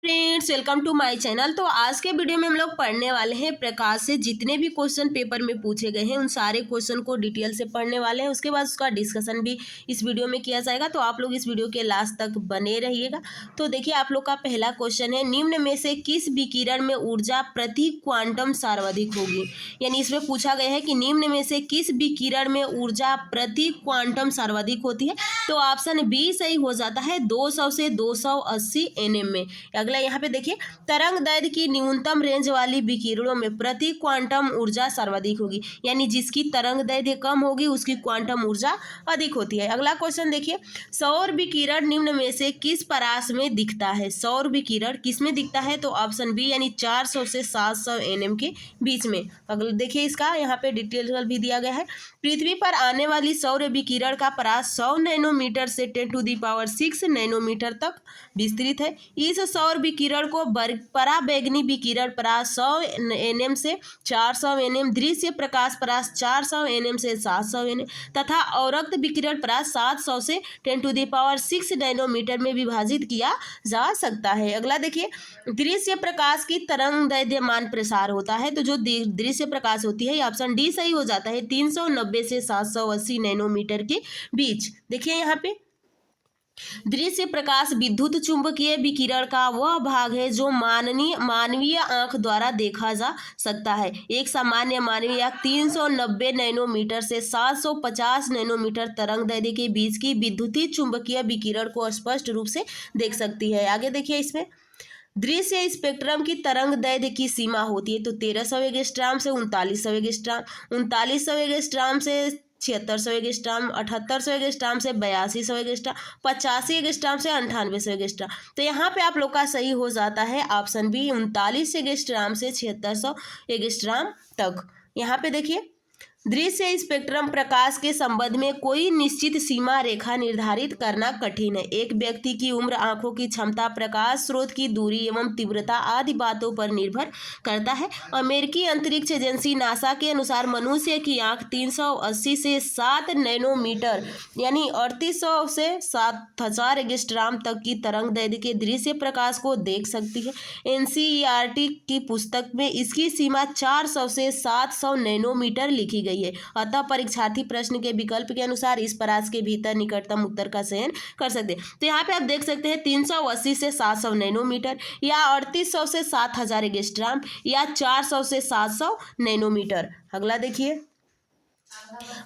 Friends, welcome to my channel. तो आज के वीडियो में हम लोग पढ़ने वाले हैं प्रकाश से जितने भी क्वेश्चन पेपर में पूछे गए हैं उन सारे क्वेश्चन को डिटेल से पढ़ने वाले हैं। उसके बाद उसका डिस्कशन भी इस वीडियो में किया जाएगा, तो आप लोग इस वीडियो के लास्ट तक बने रहिएगा। तो देखिए, आप लोग का पहला क्वेश्चन है, निम्न में से किस विकिरण में ऊर्जा प्रति क्वांटम सर्वाधिक होगी। यानी इसमें पूछा गया है कि निम्न में से किस विकिरण में ऊर्जा प्रति क्वांटम सर्वाधिक होती है। तो ऑप्शन बी सही हो जाता है 200 से 280 nm में। अगला यहाँ पे देखिए, तरंग दैर्घ्य की न्यूनतम रेंज वाली विकिरणों में प्रति क्वांटम ऊर्जा सर्वाधिक होगी। यानी जिसकी तरंग दैर्घ्य कम होगी उसकी क्वांटम ऊर्जा अधिक होती है। अगला क्वेश्चन देखिए, सौर विकिरण निम्न में से किस परास में दिखता है। सौर विकिरण किस में दिखता है, तो ऑप्शन बी यानी 400 से 700 nm के बीच में। अगला देखिए, इसका यहाँ पे डिटेल भी दिया गया है। पृथ्वी पर आने वाली सौर विकिरण का परास 100 नैनोमीटर से 10⁻6 नैनोमीटर तक विस्तृत है। इस सौर विकिरण को पराबैंगनी विकिरण परास 100 nm से 400 nm, दृश्य प्रकाश परास 400 nm से 700 nm तथा अवरक्त विकिरण परास 700 से 10⁻6 नैनोमीटर में विभाजित किया जा सकता है। अगला देखिए, दृश्य प्रकाश की तरंग दैर्घ्यमान प्रसार होता है। तो जो दृश्य प्रकाश होती है, ऑप्शन डी सही हो जाता है 390 से 780 नैनोमीटर के बीच। देखिए यहाँ पे, दृश्य प्रकाश विद्युत चुंबकीय विकिरण का वह भाग है जो मानवीय आंख द्वारा देखा जा सकता है। एक सामान्य मानवीय आंख 390 नैनोमीटर से 750 नैनोमीटर तरंग दैर्घ्य के बीच की विद्युतीय चुंबकीय विकिरण को स्पष्ट रूप से देख सकती है। आगे देखिए, इसमें दृश्य स्पेक्ट्रम की तरंग दैर्घ्य की सीमा होती है। तो 1300 एंगस्ट्रॉम से 3900 एंगस्ट्रॉम, 3900 एंगस्ट्रॉम से 7600 एंगस्ट्रॉम, 7800 एंगस्ट्रॉम से 8200 एंगस्ट्रॉम, 85 एंगस्ट्रॉम से 9800 एंगस्ट्रॉम। तो यहाँ पे आप लोग का सही हो जाता है ऑप्शन बी 39 एंगस्ट्रॉम से 7600 एंगस्ट्रॉम तक। यहाँ पे देखिए, दृश्य स्पेक्ट्रम प्रकाश के संबंध में कोई निश्चित सीमा रेखा निर्धारित करना कठिन है। एक व्यक्ति की उम्र, आंखों की क्षमता, प्रकाश स्रोत की दूरी एवं तीव्रता आदि बातों पर निर्भर करता है। अमेरिकी अंतरिक्ष एजेंसी नासा के अनुसार मनुष्य की आंख 380 से 7 नैनोमीटर यानी 3800 से 7000 एंगस्ट्रॉम तक की तरंग दैर्घ्य के दृश्य प्रकाश को देख सकती है। एनसीईआरटी की पुस्तक में इसकी सीमा 400 से 700 नैनोमीटर लिखी गई है। अतः परीक्षार्थी प्रश्न के विकल्प के अनुसार इस परास के भीतर निकटतम उत्तर का चयन कर सकते हैं। तो यहाँ पे आप देख सकते हैं 380 से 700 नैनोमीटर, या 3800 से 7000 एंगस्ट्रॉम, या 400 से 700 नैनोमीटर। अगला देखिए,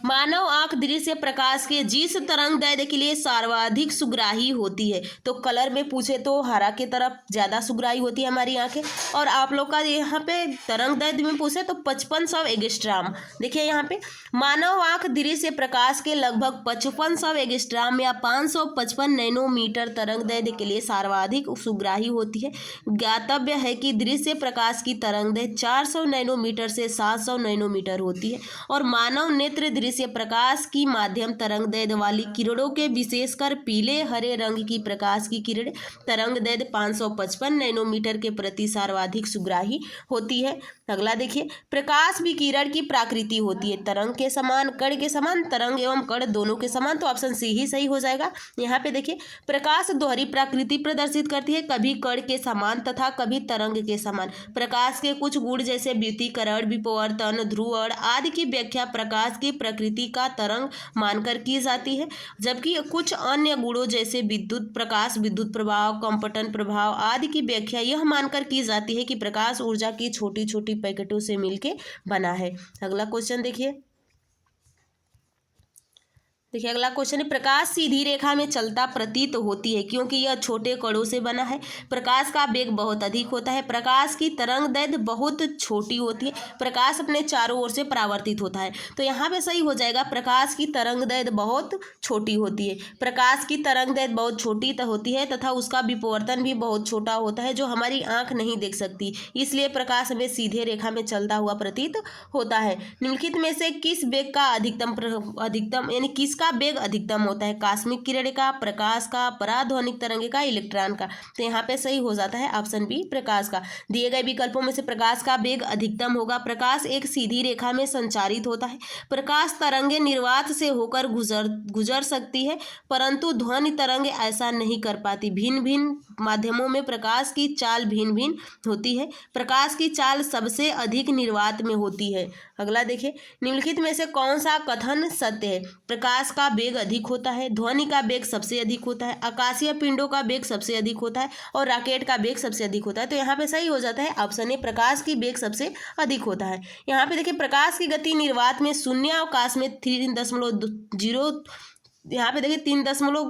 मानव आंख दृश्य प्रकाश के जिस तरंग दैर्घ्य के लिए सर्वाधिक सुग्राही होती है। तो कलर में पूछे तो हरा के तरफ ज्यादा सुग्राही होती है हमारी आंखें। और आप लोग का यहाँ पे तरंग दैर्घ्य में पूछे तो 5500 एंगस्ट्रॉम। देखिए यहाँ पे, मानव आंख दृश्य प्रकाश के लगभग 5500 एंगस्ट्रॉम या 555 नैनोमीटर तरंग दैर्घ्य के लिए सर्वाधिक सुग्राही होती है। ज्ञातव्य है कि दृश्य प्रकाश की तरंग दैर्घ्य 400 नैनोमीटर से 700 नैनोमीटर होती है। और मानव नेत्र दृश्य प्रकाश की माध्यम तरंग दैर्घ्य वाली किरणों के, विशेषकर पीले हरे रंग की प्रकाश की किरण तरंग दैर्घ्य 555 नैनोमीटर के प्रति सर्वाधिक सुग्राही होती है। अगला देखिए, प्रकाश विकिरण की प्रकृति होती है तरंग के समान, कण के समान, तरंग एवं कण दोनों के समान। तो ऑप्शन सी ही सही हो जाएगा। यहाँ पे देखिए, प्रकाश दोहरी प्रकृति प्रदर्शित करती है, कभी कण के समान तथा कभी तरंग के समान। प्रकाश के कुछ गुण जैसे व्युतीकरण, विपवर्तन, ध्रुवण आदि की व्याख्या प्रकाश की प्रकृति का तरंग मानकर की जाती है, जबकि कुछ अन्य गुणों जैसे विद्युत प्रकाश, विद्युत प्रभाव, कंपटन प्रभाव आदि की व्याख्या यह मानकर की जाती है कि प्रकाश ऊर्जा की छोटी छोटी पैकेटों से मिलकर बना है। अगला क्वेश्चन देखिए, अगला क्वेश्चन है, प्रकाश सीधी रेखा में चलता प्रतीत होती है क्योंकि यह छोटे कणों से बना है। प्रकाश का वेग बहुत अधिक होता है। प्रकाश की तरंग दैर्घ्य बहुत छोटी होती है। प्रकाश अपने चारों ओर से परावर्तित होता है। तो यहाँ पे सही हो जाएगा, प्रकाश की तरंग दैर्घ्य बहुत छोटी होती है। प्रकाश की तरंग दैर्घ्य बहुत छोटी होती है तथा उसका विपवर्तन भी बहुत छोटा होता है, जो हमारी आंख नहीं देख सकती। इसलिए प्रकाश हमें सीधे रेखा में चलता हुआ प्रतीत होता है। निम्नलिखित में से किस वेग का अधिकतम यानी किस किसका वेग अधिकतम होता है? कॉस्मिक किरण का, प्रकाश का, पराध्वनिक तरंग का, इलेक्ट्रॉन का। तो यहाँ पे सही हो जाता है ऑप्शन बी प्रकाश का। दिए गए विकल्पों में से प्रकाश का वेग अधिकतम होगा। प्रकाश एक सीधी रेखा में संचारित होता है। प्रकाश तरंगे निर्वात से होकर गुजर सकती है, परंतु ध्वनि तरंगे ऐसा नहीं कर पाती। भिन्न भिन्न माध्यमों में प्रकाश की चाल भिन्न भिन्न होती है। प्रकाश की चाल सबसे अधिक निर्वात में होती है। अगला देखिए, निम्नलिखित में से कौन सा कथन सत्य है? प्रकाश का वेग अधिक होता है, ध्वनि का वेग सबसे अधिक होता है, आकाशीय पिंडों का वेग सबसे अधिक होता है और रॉकेट का वेग सबसे अधिक होता है। तो यहाँ पे सही हो जाता है ऑप्शन ए प्रकाश की वेग सबसे अधिक होता है। यहाँ पे देखिए, प्रकाश की गति निर्वात में शून्य अवकाश में 3.0, यहाँ पे देखिए 3.0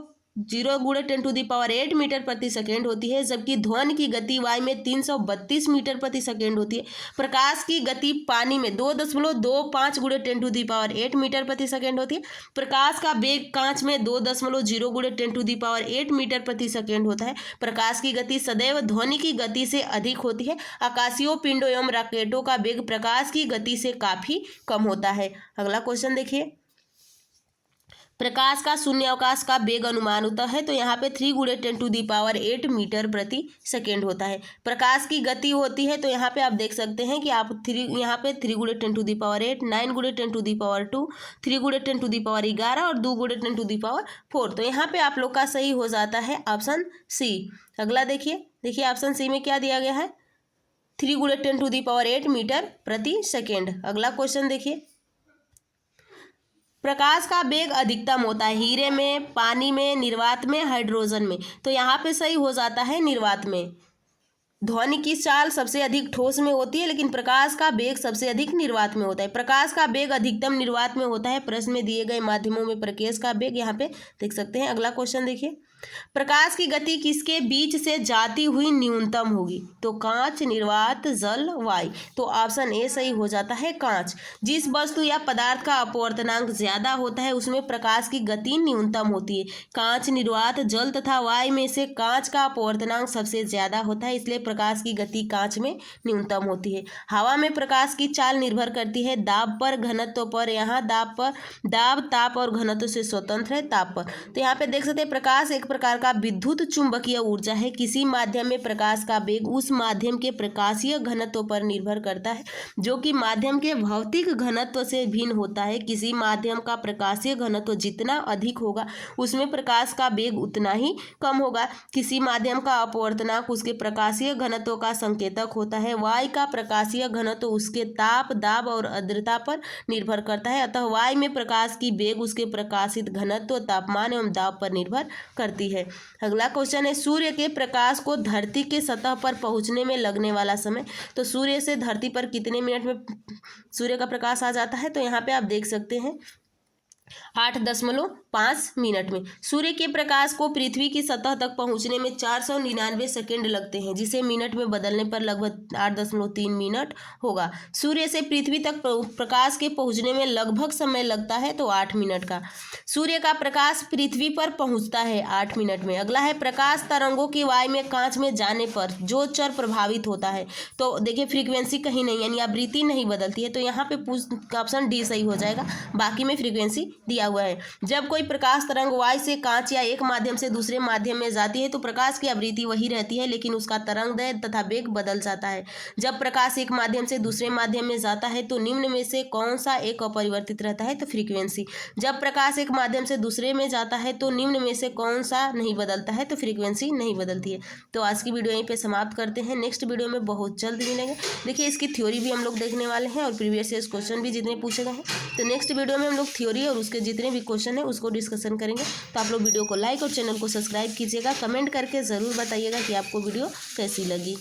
गुणे 10⁴ मीटर प्रति सेकेंड होती है, जबकि ध्वनि की गति वायु में 332 मीटर प्रति सेकेंड होती है। प्रकाश की गति पानी में 2.25 गुणे 10⁸ मीटर प्रति सेकेंड होती है। प्रकाश का वेग कांच में 2.0 गुणे 10⁸ मीटर प्रति सेकेंड होता है। प्रकाश की गति सदैव ध्वनि की गति से अधिक होती है। आकाशीय पिंडों एवं रॉकेटों का वेग प्रकाश की गति से काफी कम होता है। अगला क्वेश्चन देखिए, प्रकाश का शून्य अवकाश का वेग अनुमान होता है। तो यहाँ पे 3 गुणे 10⁸ मीटर प्रति सेकेंड होता है। प्रकाश की गति होती है, तो यहाँ पे आप देख सकते हैं कि आप यहाँ पे 3 गुणे 10⁸, 9 गुणे 10⁻², 3 गुणे 10⁻11 और 2 गुणे 10⁴। तो यहाँ पे आप लोग का सही हो जाता है ऑप्शन सी। अगला देखिए ऑप्शन सी में क्या दिया गया है? 3 गुणे 10⁸ मीटर प्रति सेकेंड। अगला क्वेश्चन देखिए, प्रकाश का वेग अधिकतम होता है हीरे में, पानी में, निर्वात में, हाइड्रोजन में। तो यहाँ पे सही हो जाता है निर्वात में। ध्वनि की चाल सबसे अधिक ठोस में होती है, लेकिन प्रकाश का वेग सबसे अधिक निर्वात में होता है। प्रकाश का वेग अधिकतम निर्वात में होता है। प्रश्न में दिए गए माध्यमों में प्रकाश का वेग यहाँ पे देख सकते हैं। अगला क्वेश्चन देखिए, प्रकाश की गति किसके बीच से जाती हुई न्यूनतम होगी? तो कांच, निर्वात, जल, वायु। तो ऑप्शन ए सही हो जाता है कांच। जिस वस्तु या पदार्थ का अपवर्तनांक ज्यादा होता है उसमें प्रकाश की गति न्यूनतम होती है। कांच, निर्वात, जल तथा वायु में से कांच का अपवर्तनांक सबसे ज्यादा होता है, इसलिए प्रकाश की गति कांच में न्यूनतम होती है। हवा में प्रकाश की चाल निर्भर करती है दाब पर, घनत्व पर। यहाँ दाब, ताप और घनत्व से स्वतंत्र है ताप पर। तो यहाँ पे देख सकते हैं प्रकाश एक प्रकार का विद्युत चुंबकीय ऊर्जा है। किसी माध्यम में प्रकाश का वेग उस माध्यम के प्रकाशीय घनत्व पर निर्भर करता है, जो कि माध्यम के भौतिक घनत्व से भिन्न होता है। किसी माध्यम का प्रकाशीय घनत्व जितना अधिक होगा उसमें प्रकाश का वेग उतना ही कम होगा। किसी माध्यम का अपवर्तनांक उसके प्रकाशीय घनत्व का संकेतक होता है। वायु का प्रकाशीय घनत्व उसके ताप, दाब और आर्द्रता पर निर्भर करता है। अतः वायु में प्रकाश की वेग उसके प्रकाशित घनत्व, तापमान एवं दाब पर निर्भर करती है। अगला क्वेश्चन है, सूर्य के प्रकाश को धरती के सतह पर पहुंचने में लगने वाला समय। तो सूर्य से धरती पर कितने मिनट में सूर्य का प्रकाश आ जाता है? तो यहाँ पे आप देख सकते हैं 8.5 मिनट में। सूर्य के प्रकाश को पृथ्वी की सतह तक पहुंचने में 499 सेकेंड लगते हैं, जिसे मिनट में बदलने पर लगभग 8.3 मिनट होगा। सूर्य से पृथ्वी तक प्रकाश के पहुंचने में लगभग समय लगता है तो 8 मिनट का। सूर्य का प्रकाश पृथ्वी पर पहुंचता है 8 मिनट में। अगला है, प्रकाश तरंगों की वायु में कांच में जाने पर जो चर प्रभावित होता है। तो देखिए फ्रीक्वेंसी कहीं नहीं, यानी आवृत्ति नहीं बदलती है। तो यहाँ पे ऑप्शन डी सही हो जाएगा, बाकी में फ्रीक्वेंसी दिया हुआ है। जब कोई प्रकाश तरंग वायु से कांच या एक माध्यम से दूसरे माध्यम में जाती है तो प्रकाश की आवृत्ति वही रहती है, लेकिन उसका तरंगदैर्घ्य तथा वेग बदल जाता है। जब प्रकाश एक माध्यम से दूसरे माध्यम में जाता है तो निम्न में से कौन सा एक अपरिवर्तित रहता है? तो फ्रीक्वेंसी। जब प्रकाश एक माध्यम से दूसरे में जाता है तो निम्न में से कौन सा नहीं बदलता है? तो फ्रीक्वेंसी नहीं बदलती है। तो आज की वीडियो यहीं पे समाप्त करते हैं। नेक्स्ट वीडियो में बहुत जल्द मिलेंगे। देखिए इसकी थ्योरी भी हम लोग देखने वाले हैं और प्रीवियस ईयर क्वेश्चन भी जितने पूछे गए हैं। तो नेक्स्ट वीडियो में हम लोग थ्योरी और उसके जितने भी क्वेश्चन है उसको डिस्कशन करेंगे। तो आप लोग वीडियो को लाइक और चैनल को सब्सक्राइब कीजिएगा। कमेंट करके ज़रूर बताइएगा कि आपको वीडियो कैसी लगी।